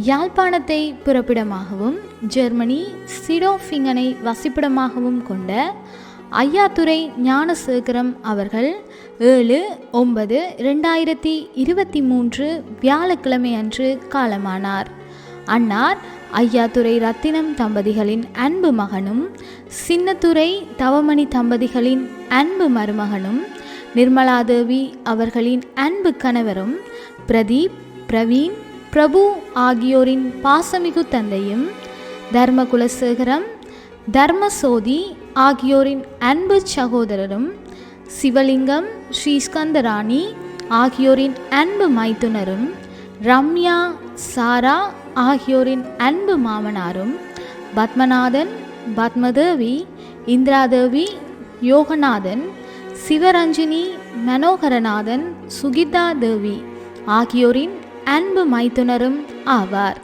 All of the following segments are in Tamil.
யாழ்ப்பாணத்தை பிறப்பிடமாகவும் ஜெர்மனி சிடோஃபிங்கனை வசிப்பிடமாகவும் கொண்ட ஐயாத்துரை ஞானசேகரம் அவர்கள் 7/9/2023 வியாழக்கிழமை அன்று காலமானார். அன்னார் ஐயாத்துரை ரத்தினம் தம்பதிகளின் அன்பு மகனும் சின்னத்துரை தவமணி தம்பதிகளின் அன்பு மருமகனும் நிர்மலாதேவி அவர்களின் அன்பு கணவரும் பிரதீப், பிரவீன், பிரபு ஆகியோரின் பாசமிகு தந்தையும் தர்மகுலசேகரம், தர்மசோதி ஆகியோரின் அன்பு சகோதரரும் சிவலிங்கம், ஸ்ரீஸ்கந்தராணி ஆகியோரின் அன்பு மைத்துனரும் ரம்யா, சாரா ஆகியோரின் அன்பு மாமனாரும் பத்மநாதன், பத்மதேவி, இந்திராதேவி, யோகநாதன், சிவரஞ்சினி, மனோகரநாதன், சுகிதா தேவி ஆகியோரின் அன்பு மைத்துனரும் ஆவார்.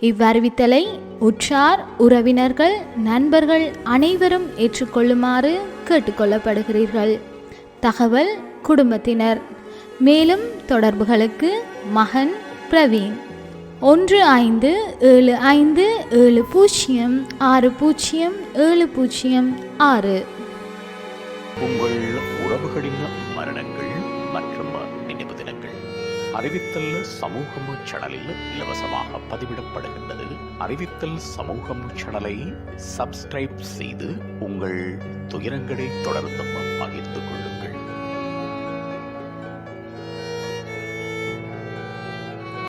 இவ்வறிவித்தலை உற்றார் உறவினர்கள் நண்பர்கள் அனைவரும் ஏற்றுக்கொள்ளுமாறு கேட்டுக்கொள்ளப்படுகிறீர்கள். தகவல் குடும்பத்தினர். மேலும் தொடர்புகளுக்கு மகன் பிரவீன் 1557060706. உங்கள் உறவுகளின் மரணங்கள் மற்றும் நினைவு தினங்கள் அறிவித்தல் சமூகம் சேனலில் இலவசமாக பதிவிடப்படுகின்றது. அறிவித்தல் சமூகம் சேனலை சப்ஸ்கிரைப் செய்து உங்கள் துயரங்களை தொடர்ந்தும் பகிர்ந்து கொள்ளுங்கள்.